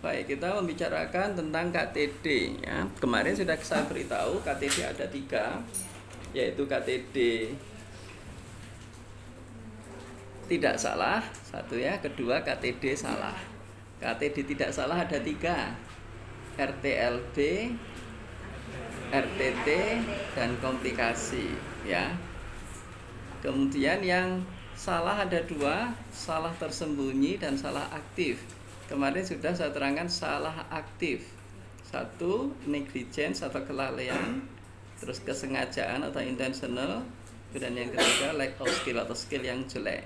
Baik, kita membicarakan tentang KTD ya. Kemarin sudah saya beritahu KTD ada 3, yaitu KTD tidak salah, 1 ya. Kedua, KTD salah. KTD tidak salah ada 3, RTLB, RTT, dan komplikasi ya. Kemudian yang salah ada 2, salah tersembunyi dan salah aktif. Kemarin sudah saya terangkan salah aktif. 1, negligence atau kelalaian, terus kesengajaan atau intentional, dan yang ketiga lack of skill atau skill yang jelek.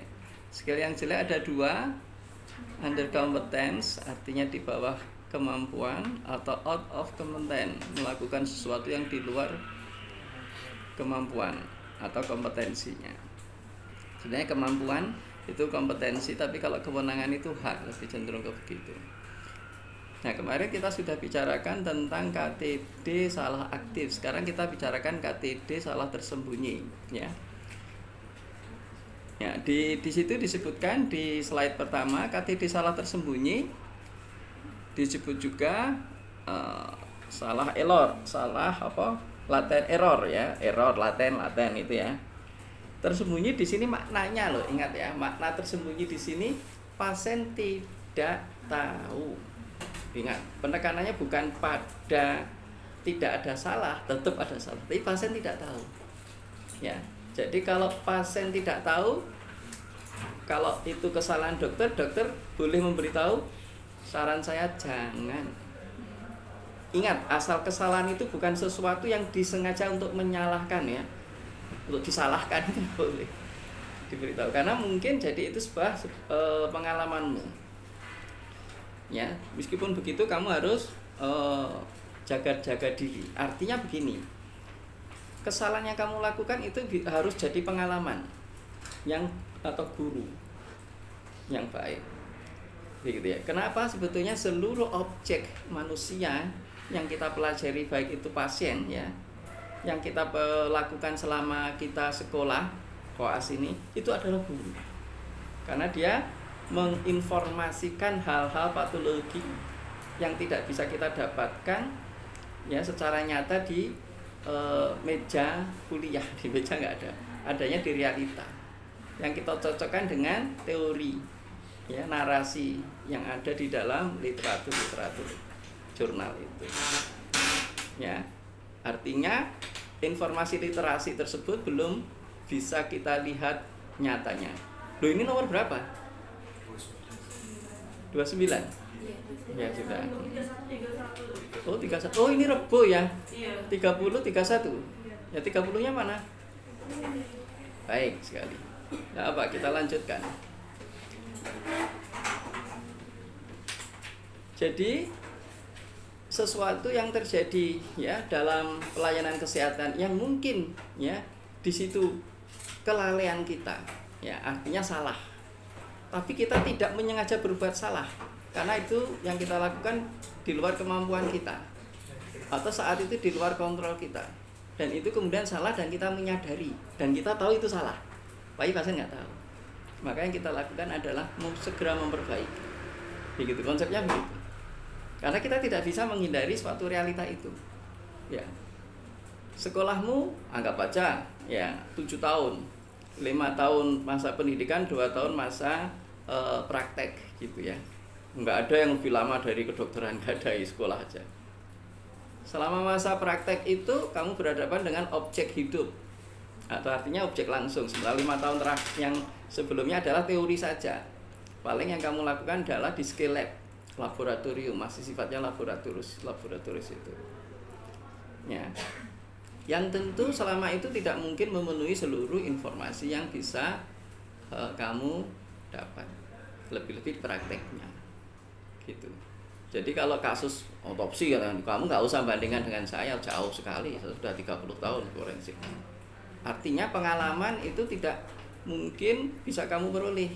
Skill yang jelek ada 2, under competence artinya di bawah kemampuan, atau out of competence, melakukan sesuatu yang di luar kemampuan atau kompetensinya. Sebenarnya kemampuan itu kompetensi, tapi kalau kewenangan itu hak, lebih cenderung ke begitu. Nah, kemarin kita sudah bicarakan tentang KTD salah aktif. Sekarang kita bicarakan KTD salah tersembunyi ya. Ya, di situ disebutkan di slide pertama, KTD salah tersembunyi disebut juga salah error, salah apa? Laten error ya, error laten itu ya. Tersembunyi di sini maknanya loh, ingat ya, makna tersembunyi di sini pasien tidak tahu. Ingat, penekanannya bukan pada tidak ada salah, tetap ada salah, tapi pasien tidak tahu. Ya, jadi kalau pasien tidak tahu, kalau itu kesalahan dokter, dokter boleh memberitahu, saran saya jangan. Ingat, asal kesalahan itu bukan sesuatu yang disengaja untuk menyalahkan ya. Untuk disalahkan itu boleh diberitahu, karena mungkin jadi itu sebuah pengalamanmu ya. Meskipun begitu kamu harus jaga diri. Artinya begini, kesalahan yang kamu lakukan itu harus jadi pengalaman yang atau guru yang baik, begitu ya. Kenapa? Sebetulnya seluruh objek manusia yang kita pelajari, baik itu pasien ya, yang kita lakukan selama kita sekolah koas ini, itu adalah guru, karena dia menginformasikan hal-hal patologi yang tidak bisa kita dapatkan ya secara nyata di meja kuliah. Di meja nggak ada, adanya di realita yang kita cocokkan dengan teori ya, narasi yang ada di dalam literatur jurnal itu ya. Artinya informasi literasi tersebut belum bisa kita lihat nyatanya. Loh, ini nomor berapa? 29. Ya sudah. Oh, 31. Oh, ini Rebo ya. 30, 31. Ya, 30-nya mana? Baik sekali. Nah, apa kita lanjutkan. Jadi sesuatu yang terjadi ya dalam pelayanan kesehatan yang mungkin ya di situ kelalaian kita ya, artinya salah, tapi kita tidak menyengaja berbuat salah karena itu yang kita lakukan di luar kemampuan kita atau saat itu di luar kontrol kita, dan itu kemudian salah dan kita menyadari dan kita tahu itu salah, tapi pasien nggak tahu. Maka yang kita lakukan adalah segera memperbaiki, begitu konsepnya, begitu. Karena kita tidak bisa menghindari suatu realita itu. Ya. Sekolahmu anggap aja ya 7 tahun. 5 tahun masa pendidikan, 2 tahun masa praktek gitu ya. Enggak ada yang lebih lama dari kedokteran, enggak ada, di sekolah aja. Selama masa praktek itu kamu berhadapan dengan objek hidup. Atau artinya objek langsung. Setelah 5 tahun terakhir yang sebelumnya adalah teori saja. Paling yang kamu lakukan adalah di skill lab, laboratorium, masih sifatnya laboratoris itu ya. Yang tentu selama itu tidak mungkin memenuhi seluruh informasi yang bisa kamu dapat, lebih-lebih prakteknya gitu. Jadi kalau kasus otopsi kamu nggak usah bandingkan dengan saya, jauh sekali, saya sudah 30 tahun forensik. Artinya pengalaman itu tidak mungkin bisa kamu peroleh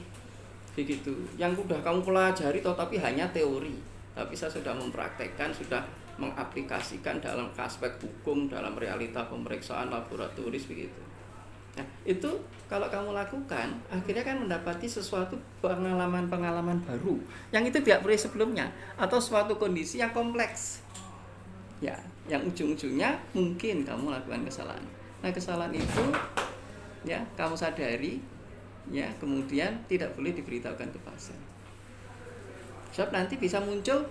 begitu. Yang sudah kamu pelajari tapi hanya teori, tapi saya sudah mempraktekkan, sudah mengaplikasikan dalam aspek hukum, dalam realita pemeriksaan laboratoris begitu. Nah, itu kalau kamu lakukan, akhirnya kan mendapati sesuatu pengalaman-pengalaman baru yang itu tidak pernah sebelumnya, atau suatu kondisi yang kompleks. Ya, yang ujung-ujungnya mungkin kamu lakukan kesalahan. Nah, kesalahan itu ya kamu sadari, ya kemudian tidak boleh diberitahukan ke pasien. Sebab nanti bisa muncul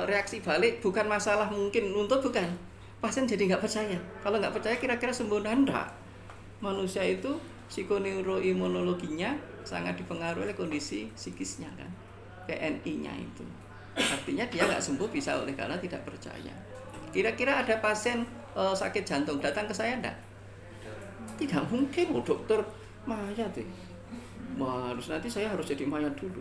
reaksi balik, bukan masalah mungkin nuntut, bukan. Pasien jadi nggak percaya. Kalau nggak percaya kira-kira sembuh enggak? Manusia itu psikoneuroimunologinya sangat dipengaruhi oleh kondisi psikisnya kan, PNI-nya itu. Artinya dia nggak sembuh bisa oleh karena tidak percaya. Kira-kira ada pasien sakit jantung datang ke saya enggak? Tidak mungkin, oh dokter mayat deh. Harus nanti saya harus jadi mayat dulu.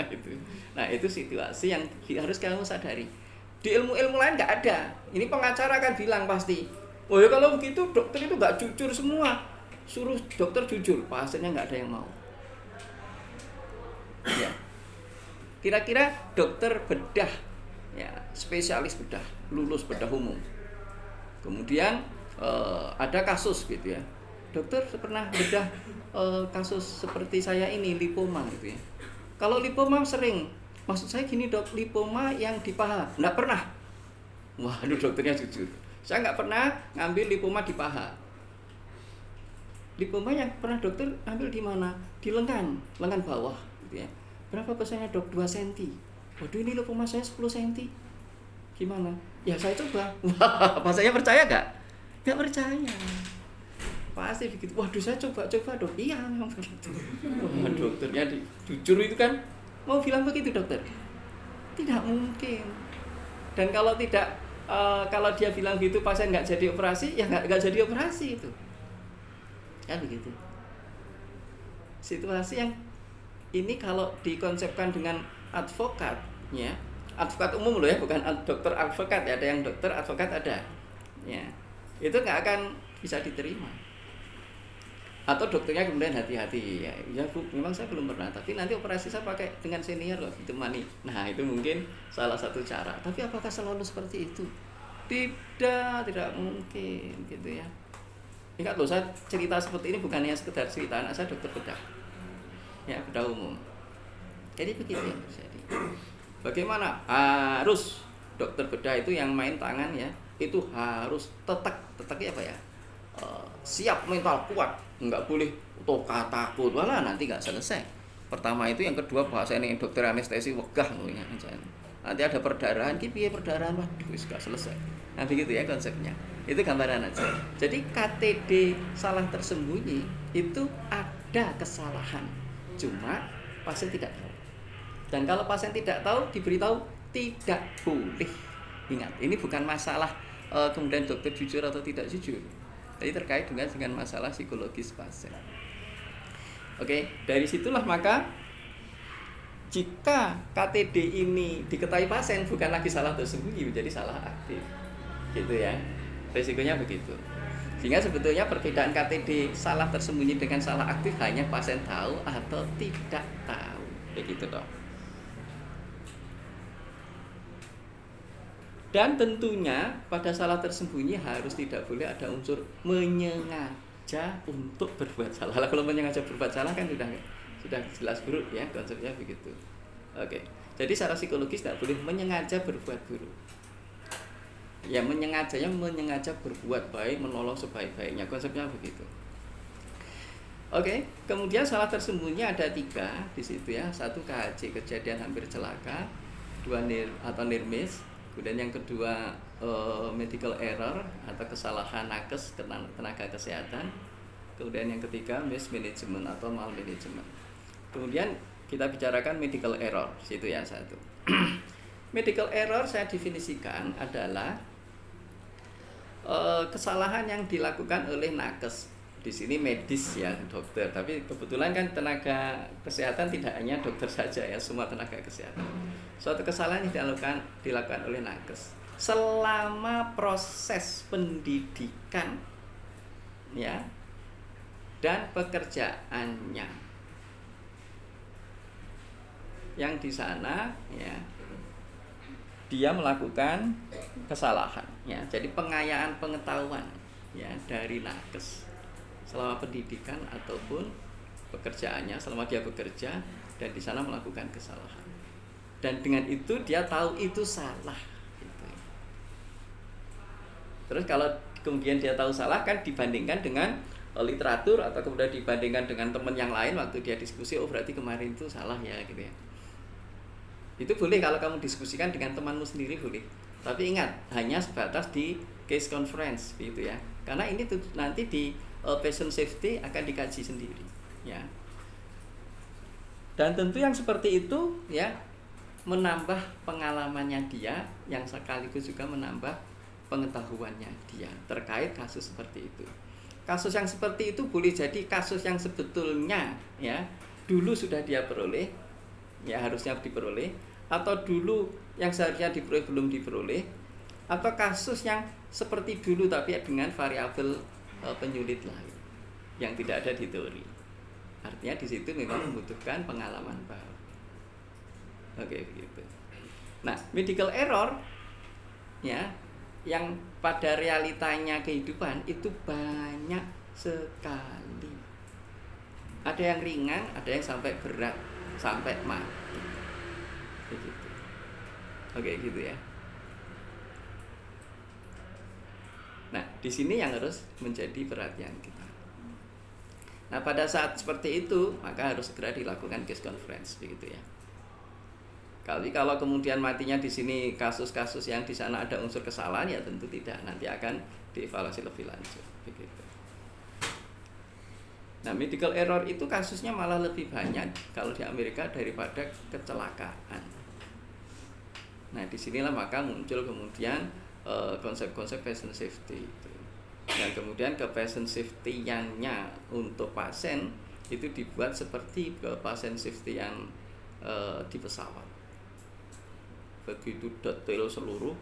Gitu. Nah itu situasi yang harus kamu sadari. Di ilmu-ilmu lain nggak ada. Ini pengacara kan bilang pasti, oh ya kalau begitu dokter itu nggak jujur semua. Suruh dokter jujur, pasiennya nggak ada yang mau. Ya. Kira-kira dokter bedah, ya spesialis bedah, lulus bedah umum. Kemudian ada kasus gitu ya. Dokter pernah bedah kasus seperti saya ini, lipoma gitu ya. Kalau lipoma sering, maksud saya gini dok, lipoma yang di paha, nggak pernah. Waduh dokternya jujur, saya nggak pernah ngambil lipoma di paha. Lipoma yang pernah dokter ambil di mana? Di lengan bawah gitu ya. Berapa persennya dok? 2 cm. Waduh ini lipoma saya 10 cm. Gimana? Ya saya coba. Wah, pasien percaya nggak? Nggak percaya. Pasti begitu. Waduh saya coba dok. Iya memang begitu. Wah dokternya jujur itu kan mau bilang begitu dokter. Tidak mungkin. Dan kalau tidak kalau dia bilang gitu pasien nggak jadi operasi, ya nggak jadi operasi itu. Kan begitu. Situasi yang ini kalau dikonsepkan dengan advokat, ya advokat umum loh ya, bukan dokter advokat ya, ada yang dokter advokat ada, ya itu nggak akan bisa diterima. Atau dokternya kemudian hati-hati, ya bu, memang saya belum pernah, tapi nanti operasi saya pakai dengan senior loh, itu money. Nah itu mungkin salah satu cara. Tapi apakah selalu seperti itu? Tidak mungkin gitu ya. Ingat loh, saya cerita seperti ini bukannya sekedar cerita, anak saya dokter bedah, ya bedah umum. Jadi begitu yang terjadi. Bagaimana? Harus dokter bedah itu yang main tangan ya, itu harus teteknya apa ya? Siap mental kuat, nggak boleh takut, malah nanti nggak selesai. Pertama itu, yang kedua bahasa ini dokter anestesi wegah ya, nanti ada perdarahan, kipi perdarahan, waduh nggak selesai. Nah begitu ya konsepnya. Itu gambaran aja. Jadi KTD salah tersembunyi itu ada kesalahan, cuma pasien tidak tahu. Dan kalau pasien tidak tahu, diberitahu tidak boleh. Ingat, ini bukan masalah kemudian dokter jujur atau tidak jujur. Jadi terkait dengan masalah psikologis pasien. Oke, dari situlah maka jika KTD ini diketahui pasien bukan lagi salah tersembunyi, menjadi salah aktif. Gitu ya. Resikonya begitu. Sehingga sebetulnya perbedaan KTD salah tersembunyi dengan salah aktif hanya pasien tahu atau tidak tahu. Begitu toh. Dan tentunya pada salah tersembunyi harus tidak boleh ada unsur menyengaja untuk berbuat salah. Kalau menyengaja berbuat salah kan sudah jelas buruk ya, konsepnya begitu. Oke. Jadi secara psikologis tidak boleh menyengaja berbuat buruk. Ya menyengaja berbuat baik, menolong sebaik-baiknya, konsepnya begitu. Oke, kemudian salah tersembunyi ada 3 di situ ya. 1 KHC, kejadian hampir celaka. 2 atau near miss. Kemudian yang kedua medical error atau kesalahan nakes tenaga kesehatan. Kemudian yang ketiga mismanagement atau malmanagement. Kemudian kita bicarakan medical error, situ ya 1. Medical error saya definisikan adalah kesalahan yang dilakukan oleh nakes. Di sini medis ya, dokter. Tapi kebetulan kan tenaga kesehatan tidak hanya dokter saja ya, semua tenaga kesehatan. Suatu kesalahan yang dilakukan oleh nakes selama proses pendidikan ya dan pekerjaannya. Yang di sana ya dia melakukan kesalahan ya. Jadi pengayaan pengetahuan ya dari nakes selama pendidikan ataupun pekerjaannya, selama dia bekerja dan di sana melakukan kesalahan. Dan dengan itu dia tahu itu salah. Gitu. Terus kalau kemudian dia tahu salah kan dibandingkan dengan literatur atau kemudian dibandingkan dengan teman yang lain waktu dia diskusi, oh berarti kemarin itu salah ya gitu ya. Itu boleh kalau kamu diskusikan dengan temanmu sendiri boleh. Tapi ingat, hanya sebatas di case conference gitu ya. Karena ini tuh nanti di patient safety akan dikaji sendiri ya. Dan tentu yang seperti itu ya menambah pengalamannya dia yang sekaligus juga menambah pengetahuannya dia terkait kasus seperti itu. Kasus yang seperti itu boleh jadi kasus yang sebetulnya ya dulu sudah dia peroleh, ya harusnya diperoleh, atau dulu yang seharusnya diperoleh belum diperoleh, atau kasus yang seperti dulu tapi dengan variabel penyulit lain yang tidak ada di teori. Artinya di situ memang membutuhkan pengalaman baru. Oke, begitu. Nah, medical error ya yang pada realitanya kehidupan itu banyak sekali. Ada yang ringan, ada yang sampai berat, sampai mati. Begitu. Oke, gitu ya. Nah, di sini yang harus menjadi perhatian kita. Nah, pada saat seperti itu, maka harus segera dilakukan case conference, begitu ya. Kalau kemudian matinya di sini kasus-kasus yang di sana ada unsur kesalahan, ya tentu tidak, nanti akan dievaluasi lebih lanjut, begitu. Nah, medical error itu kasusnya malah lebih banyak kalau di Amerika daripada kecelakaan. Nah, disinilah maka muncul kemudian konsep-konsep patient safety itu. Dan kemudian ke patient safety-nya untuk pasien itu dibuat seperti ke patient safety yang di pesawat. Begitu detail seluruh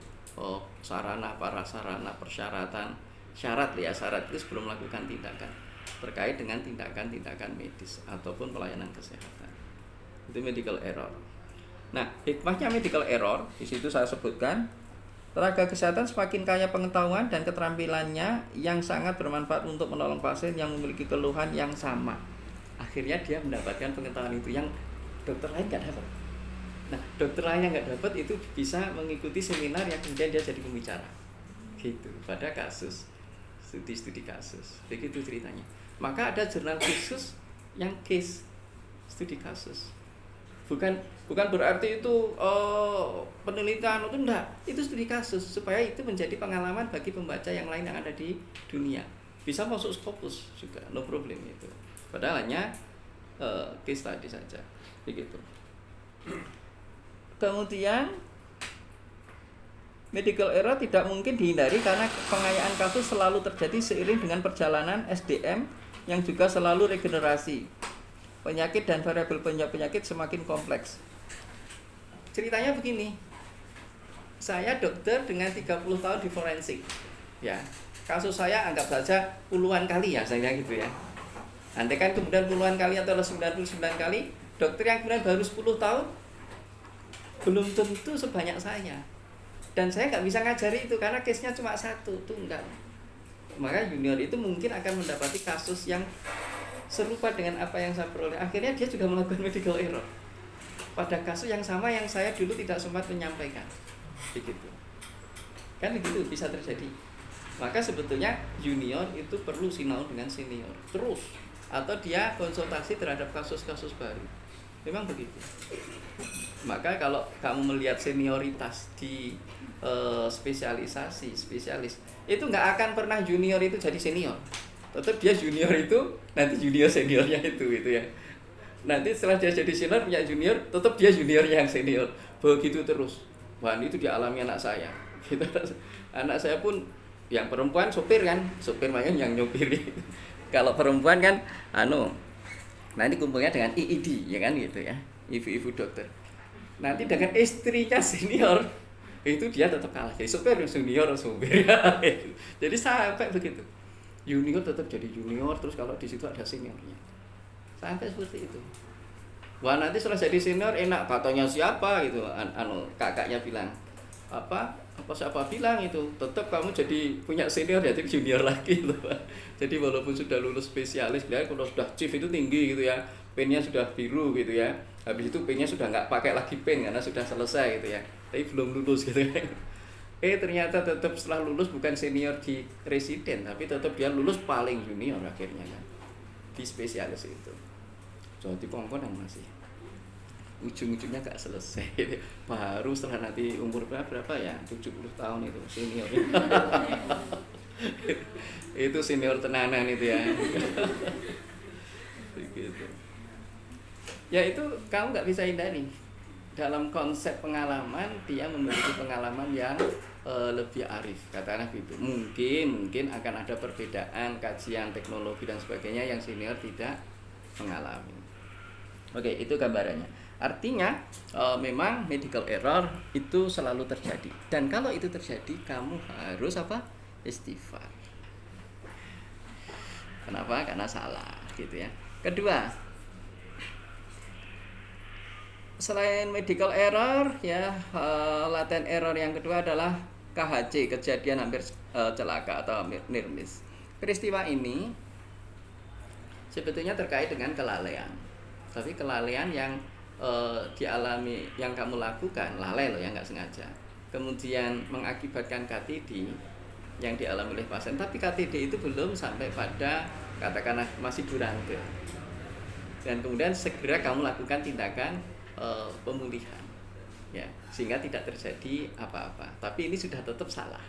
sarana, prasarana, persyaratan, syarat itu sebelum melakukan tindakan terkait dengan tindakan-tindakan medis ataupun pelayanan kesehatan. Itu medical error. Nah, hikmahnya medical error di situ saya sebutkan, tenaga kesehatan semakin kaya pengetahuan dan keterampilannya yang sangat bermanfaat untuk menolong pasien yang memiliki keluhan yang sama. Akhirnya dia mendapatkan pengetahuan itu yang dokter lain nggak dapat. Nah, dokter lain yang nggak dapat itu bisa mengikuti seminar yang kemudian dia jadi pembicara, gitu. Pada kasus studi kasus, begitu ceritanya. Maka ada jurnal khusus yang case studi kasus. Bukan berarti itu penelitian itu enggak, itu studi kasus supaya itu menjadi pengalaman bagi pembaca yang lain yang ada di dunia. Bisa masuk Scopus juga, no problem itu. Padahal hanya case study saja, begitu. Kemudian medical error tidak mungkin dihindari karena pengayaan kasus selalu terjadi seiring dengan perjalanan SDM yang juga selalu regenerasi. Penyakit dan variabel penyakit semakin kompleks. Ceritanya begini. Saya dokter dengan 30 tahun di forensik. Ya. Kasus saya anggap saja puluhan kali ya, saya gitu ya. Andai kan kemudian puluhan kali atau 99 kali, dokter yang kemudian baru 10 tahun belum tentu sebanyak saya. Dan saya nggak bisa ngajari itu karena case-nya cuma satu, tunggal. Maka junior itu mungkin akan mendapati kasus yang serupa dengan apa yang saya peroleh. Akhirnya dia juga melakukan medical error pada kasus yang sama yang saya dulu tidak sempat menyampaikan. Begitu. Kan begitu bisa terjadi. Maka sebetulnya junior itu perlu sinau dengan senior terus, atau dia konsultasi terhadap kasus-kasus baru. Memang begitu. Maka kalau kamu melihat senioritas di spesialis itu nggak akan pernah junior itu jadi senior. Tetap dia junior itu nanti junior seniornya itu ya. Nanti setelah dia jadi senior punya junior, tetap dia junior yang senior. Begitu terus. Wah, itu dialami anak saya. Gitu. Anak saya pun yang perempuan sopir kan, sopir main yang nyopiri. Kalau perempuan kan nanti kumpulnya dengan IID ya kan gitu ya, ibu-ibu dokter. Nanti dengan istrinya senior itu dia tetap kalah, jadi sopir junior sopir. Jadi sampai begitu, junior tetap jadi junior, terus kalau di situ ada seniornya sampai seperti itu. Wah, nanti setelah jadi senior enak katanya siapa gitu, kakaknya bilang apa pas apa bilang itu tetap kamu jadi punya senior jadi junior lagi loh. Jadi walaupun sudah lulus spesialis, ya kalau sudah chief itu tinggi gitu ya, pennya sudah biru gitu ya, habis itu pennya sudah nggak pakai lagi pen karena sudah selesai gitu ya, tapi belum lulus gitu ya. Ternyata tetap setelah lulus bukan senior di residen, tapi tetap dia lulus paling junior akhirnya kan di spesialis itu. Jadi kongkon yang masih ujung-ujungnya gak selesai, baru setelah nanti umur berapa ya 70 tahun itu senior. Itu senior tenanan itu ya. Begitu. Ya itu kamu nggak bisa hindari. Dalam konsep pengalaman dia memiliki pengalaman yang lebih arif, katakanlah gitu. Mungkin akan ada perbedaan kajian teknologi dan sebagainya yang senior tidak mengalami. Oke, itu gambarannya. Artinya memang medical error itu selalu terjadi. Dan kalau itu terjadi, kamu harus apa? Istighfar. Kenapa? Karena salah, gitu ya. Kedua, selain medical error, ya latent error yang kedua adalah KHC, kejadian hampir celaka atau near miss. Peristiwa ini sebetulnya terkait dengan kelalaian. Tapi kelalaian yang dialami, yang kamu lakukan, lalai loh ya, nggak sengaja, kemudian mengakibatkan KTD yang dialami oleh pasien, tapi KTD itu belum sampai pada katakanlah masih durante, dan kemudian segera kamu lakukan tindakan pemulihan ya, sehingga tidak terjadi apa-apa, tapi ini sudah tetap salah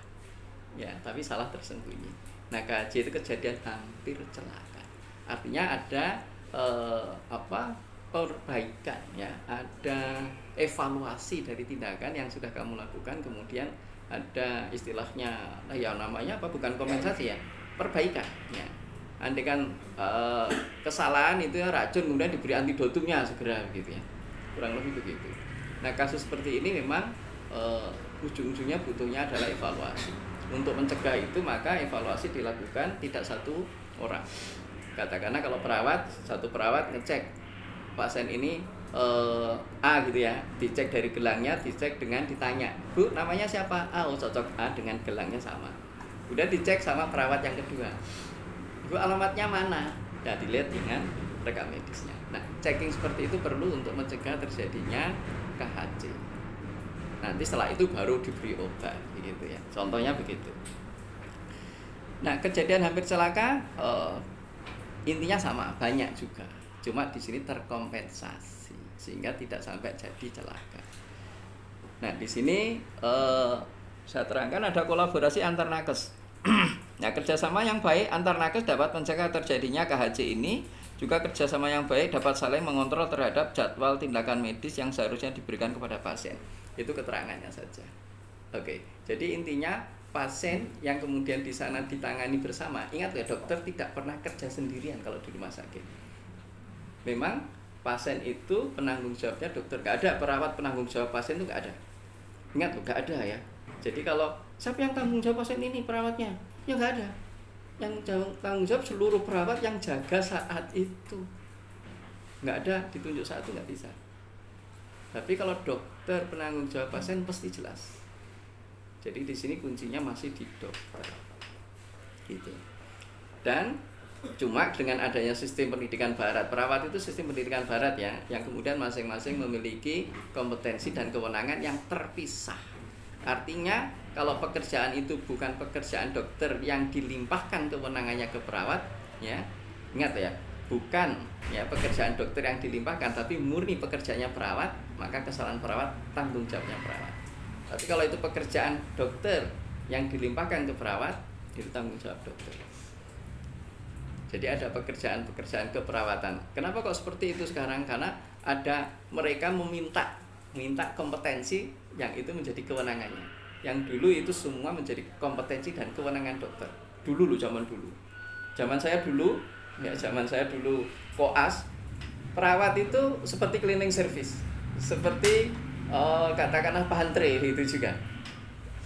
ya, tapi salah tersembunyi. Nah, KJ itu kejadian hampir celaka, artinya ada perbaikan ya, ada evaluasi dari tindakan yang sudah kamu lakukan, kemudian ada istilahnya ya namanya apa, bukan kompensasi ya, perbaikan ya. Andai kan kesalahan itu ya racun, kemudian diberi antidotumnya segera gitu ya, kurang lebih begitu. Nah, kasus seperti ini memang ujung-ujungnya butuhnya adalah evaluasi. Untuk mencegah itu maka evaluasi dilakukan tidak satu orang. Katakanlah kalau satu perawat ngecek pasien ini A gitu ya, dicek dari gelangnya, dicek dengan ditanya, Bu namanya siapa? Oh cocok A, dengan gelangnya sama. Udah dicek sama perawat yang kedua, Bu alamatnya mana? Ya dilihat dengan rekam medisnya. Nah, checking seperti itu perlu untuk mencegah terjadinya KHC. Nanti setelah itu baru diberi obat gitu ya. Contohnya begitu. Nah, kejadian hampir celaka intinya sama, banyak juga. Cuma di sini terkompensasi sehingga tidak sampai jadi celaka. Nah, di sini saya terangkan ada kolaborasi antar nakes. Nah, kerjasama yang baik antar nakes dapat mencegah terjadinya KHC ini. Juga kerjasama yang baik dapat saling mengontrol terhadap jadwal tindakan medis yang seharusnya diberikan kepada pasien. Itu keterangannya saja. Oke, jadi intinya pasien yang kemudian di sana ditangani bersama. Ingat ya, dokter tidak pernah kerja sendirian kalau di rumah sakit. Memang pasien itu penanggung jawabnya dokter, nggak ada perawat penanggung jawab pasien itu nggak ada. Ingat loh, nggak ada ya. Jadi kalau siapa yang tanggung jawab pasien ini, perawatnya? Ya nggak ada. Yang tanggung jawab seluruh perawat yang jaga saat itu. Nggak ada ditunjuk satu, nggak bisa. Tapi kalau dokter penanggung jawab pasien pasti jelas. Jadi di sini kuncinya masih di dokter. Gitu. Dan cuma dengan adanya sistem pendidikan barat, perawat itu sistem pendidikan barat ya, yang kemudian masing-masing memiliki kompetensi dan kewenangan yang terpisah. Artinya kalau pekerjaan itu bukan pekerjaan dokter yang dilimpahkan kewenangannya ke perawat ya, ingat ya, bukan ya pekerjaan dokter yang dilimpahkan, tapi murni pekerjaannya perawat, maka kesalahan perawat tanggung jawabnya perawat. Tapi kalau itu pekerjaan dokter yang dilimpahkan ke perawat, itu tanggung jawab dokter. Jadi ada pekerjaan-pekerjaan keperawatan. Kenapa kok seperti itu sekarang? Karena ada mereka meminta kompetensi yang itu menjadi kewenangannya. Yang dulu itu semua menjadi kompetensi dan kewenangan dokter. Dulu loh, zaman dulu. Zaman saya dulu koas, perawat itu seperti cleaning service. Seperti katakanlah pantre itu juga.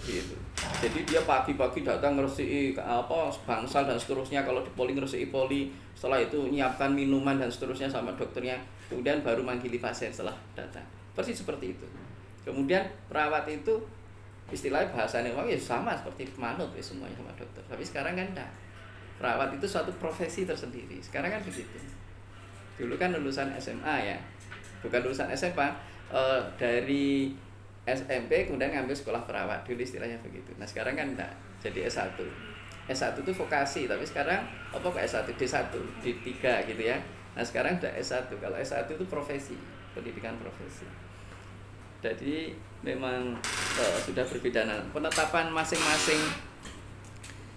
Gitu. Jadi dia pagi-pagi datang ngeresiki bangsal dan seterusnya, kalau di poli ngeresiki poli, setelah itu nyiapkan minuman dan seterusnya sama dokternya, kemudian baru manggili pasien setelah datang. Persis seperti itu. Kemudian perawat itu istilahnya bahasanya memang ya sama seperti manut ya semuanya sama dokter. Tapi sekarang kan enggak. Perawat itu suatu profesi tersendiri. Sekarang kan begitu. Dulu kan lulusan SMA ya, bukan lulusan SMA, dari SMP kemudian ngambil sekolah perawat, dulu istilahnya begitu. Nah sekarang kan enggak, jadi S1. S1 itu vokasi, tapi sekarang apa kok S1, D1, D3 gitu ya. Nah sekarang udah S1, kalau S1 itu profesi, pendidikan profesi. Jadi memang sudah berbeda. Nah, penetapan masing-masing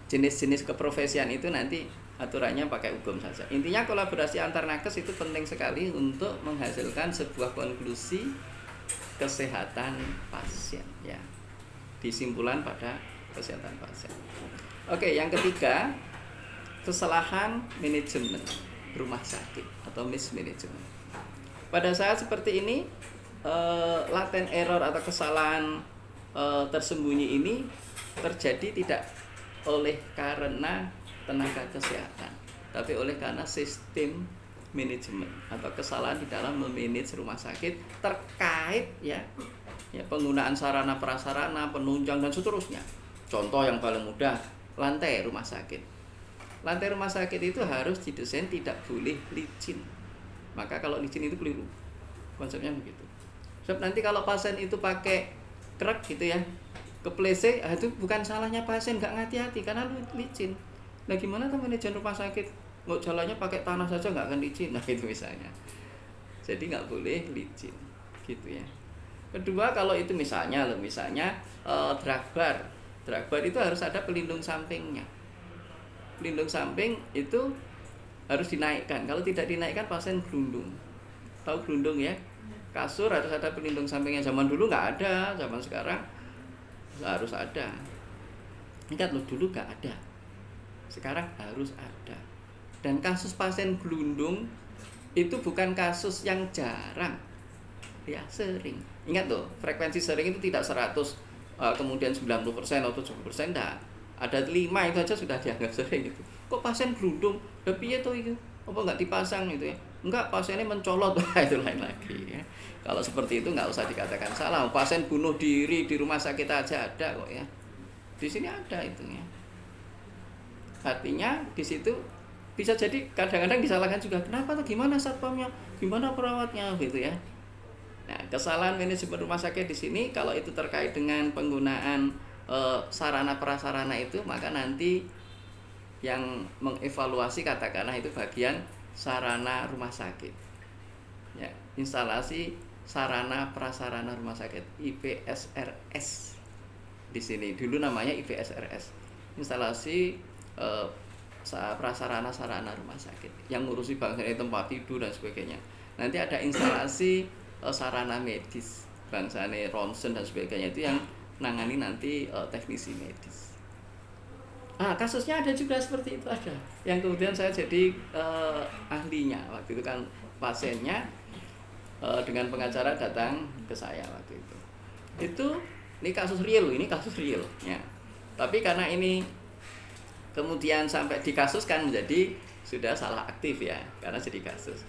jenis-jenis keprofesian itu nanti aturannya pakai hukum saja. Intinya kolaborasi antar nakes itu penting sekali untuk menghasilkan sebuah konklusi kesehatan pasien ya. Disimpulan pada kesehatan pasien. Oke, yang ketiga, kesalahan manajemen rumah sakit atau mismanagement. Pada saat seperti ini, latent error atau kesalahan tersembunyi ini terjadi tidak oleh karena tenaga kesehatan, tapi oleh karena sistem manajemen atau kesalahan di dalam memanage rumah sakit terkait ya penggunaan sarana prasarana, penunjang dan seterusnya. Contoh yang paling mudah, lantai rumah sakit. Lantai rumah sakit itu harus didesain tidak boleh licin. Maka kalau licin itu keliru. Konsepnya begitu. Sebab nanti kalau pasien itu pakai krek gitu ya, kepleset, itu bukan salahnya pasien, nggak hati-hati karena licin. Nah gimana tuh manajemen rumah sakit, nggak jalannya pakai tanah saja nggak akan licin, nah itu misalnya. Jadi nggak boleh licin, gitu ya. Kedua kalau itu misalnya drug bar itu harus ada pelindung sampingnya. Pelindung samping itu harus dinaikkan. Kalau tidak dinaikkan pasien gelundung. Tahu gelundung ya? Kasur harus ada pelindung sampingnya. Zaman dulu nggak ada, zaman sekarang harus ada. Ingat loh, dulu nggak ada. Sekarang harus ada. Dan kasus pasien gelundung itu bukan kasus yang jarang. Ya, sering. Ingat loh, frekuensi sering itu tidak 100, kemudian 90% atau 70% enggak. Ada 5 itu aja sudah dianggap sering itu. Kok pasien gelundung? Lah piye to itu? Apa enggak dipasang gitu ya? Enggak, pasiennya mencolot. Itu lain lagi ya. Kalau seperti itu enggak usah dikatakan salah. Pasien bunuh diri di rumah sakit aja ada kok ya. Di sini ada itu ya. Artinya di situ bisa jadi kadang-kadang disalahkan juga. Kenapa tuh, gimana satpamnya? Gimana perawatnya gitu ya. Nah, kesalahan manajemen rumah sakit di sini kalau itu terkait dengan penggunaan sarana prasarana itu, maka nanti yang mengevaluasi katakanlah itu bagian sarana rumah sakit. Ya, instalasi sarana prasarana rumah sakit IPSRS. Di sini dulu namanya IPSRS. Instalasi prasarana sarana rumah sakit yang ngurusi bangsanya tempat tidur dan sebagainya. Nanti ada instalasi sarana medis, bangsane ronsen dan sebagainya, itu yang nangani nanti teknisi medis. Kasusnya ada juga seperti itu, ada yang kemudian saya jadi ahlinya. Waktu itu kan pasiennya dengan pengacara datang ke saya waktu itu. Ini kasus real ya. Tapi karena ini kemudian sampai dikasuskan menjadi sudah salah aktif ya, karena jadi kasus.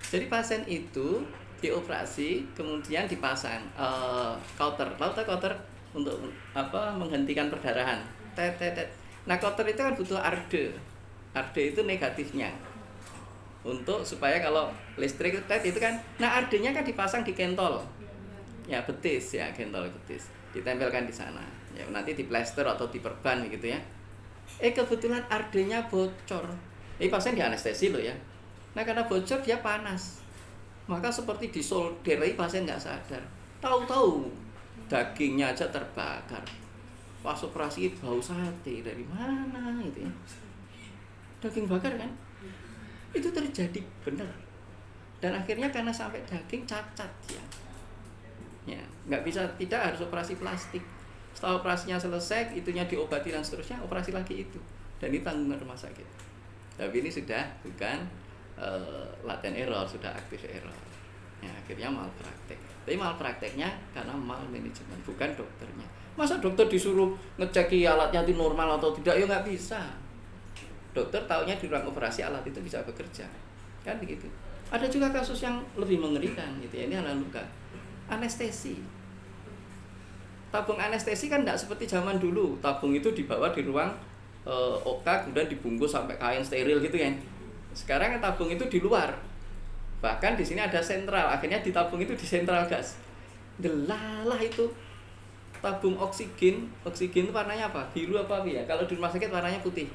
Jadi pasien itu dioperasi kemudian dipasang kauter untuk menghentikan perdarahan. Nah kauter itu kan butuh arde itu negatifnya untuk supaya kalau listrik itu kan, nah ardenya kan dipasang di kentol ya, betis ya, kentol betis ditempelkan di sana ya, nanti diplester atau diperban gitu ya. Kebetulan ardenya bocor, ini pasien di anestesi loh ya. Nah karena bocor dia panas, maka seperti disolder, pasien nggak sadar, tahu-tahu dagingnya aja terbakar. Pas operasi bau sate dari mana itu ya, daging bakar kan, itu terjadi benar. Dan akhirnya karena sampai daging cacat ya nggak bisa, tidak harus operasi plastik. Setelah operasinya selesai, itunya diobati dan seterusnya, operasi lagi itu, dan ini tanggungan rumah sakit. Tapi ini sudah bukan latent error, sudah aktif error ya, akhirnya malpraktek. Tapi malprakteknya karena malmanajemen, bukan dokternya. Masa dokter disuruh ngeceki alatnya itu normal atau tidak, ya nggak bisa. Dokter taunya di ruang operasi alat itu bisa bekerja, kan begitu. Ada juga kasus yang lebih mengerikan gitu ya, ini adalah luka anestesi. tabung anestesi kan tidak seperti zaman dulu. Tabung itu dibawa di ruang OK, kemudian dibungkus sampai kain steril gitu kan. Sekarang tabung itu di luar. Bahkan di sini ada sentral. Akhirnya di tabung itu di sentral gas. Delalah itu tabung oksigen. Oksigen itu warnanya apa? Biru apa ya? Kalau di rumah sakit warnanya putih.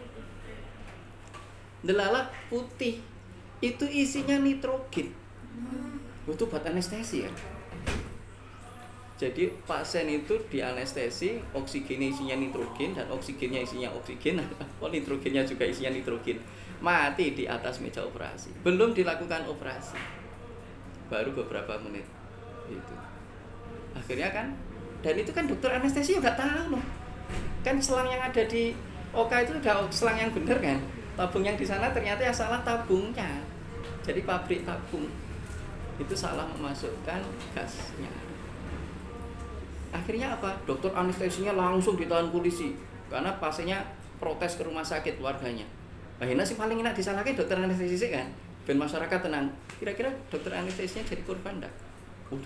Delalah putih. Itu isinya nitrogen. Itu buat anestesi ya. Jadi pasien itu di anestesi, oksigennya isinya nitrogen dan oksigennya isinya oksigen, nitrogennya juga isinya nitrogen. Mati di atas meja operasi. Belum dilakukan operasi. Baru beberapa menit. Gitu. Akhirnya kan, dan itu kan dokter anestesi juga tahu loh. Kan selang yang ada di OK itu udah selang yang benar kan. Tabung yang di sana ternyata yang salah tabungnya. Jadi pabrik tabung itu salah memasukkan gasnya. Akhirnya apa? Dokter anestesinya langsung ditahan polisi karena pasiennya protes ke rumah sakit keluarganya. Akhirnya sih paling enak disalahkan dokter anestesi kan. Ben masyarakat tenang. Kira-kira dokter anestesinya jadi korban enggak?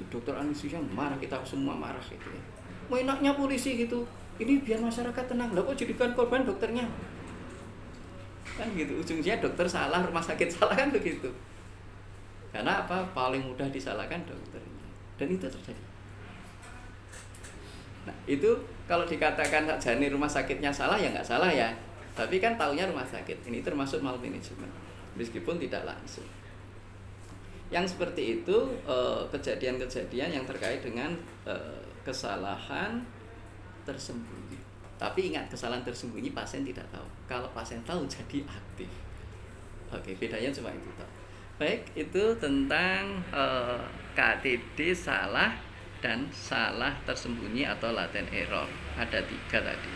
Dokter anestesinya marah, kita semua marah gitu ya. Mau enaknya polisi gitu. Ini biar masyarakat tenang. Lah kok jadikan korban dokternya? Kan gitu. Ujungnya dokter salah, rumah sakit salah kan begitu. Karena apa? Paling mudah disalahkan dokternya. Dan itu terjadi. Nah, itu kalau dikatakan sajane rumah sakitnya salah ya nggak salah ya. Tapi kan taunya rumah sakit. Ini termasuk malmanajemen. Meskipun tidak langsung. Yang seperti itu kejadian-kejadian yang terkait dengan kesalahan tersembunyi. Tapi ingat, kesalahan tersembunyi pasien tidak tahu. Kalau pasien tahu jadi aktif. Oke, bedanya cuma itu. Baik, itu tentang KTD salah dan salah tersembunyi atau latent error. Ada 3 tadi.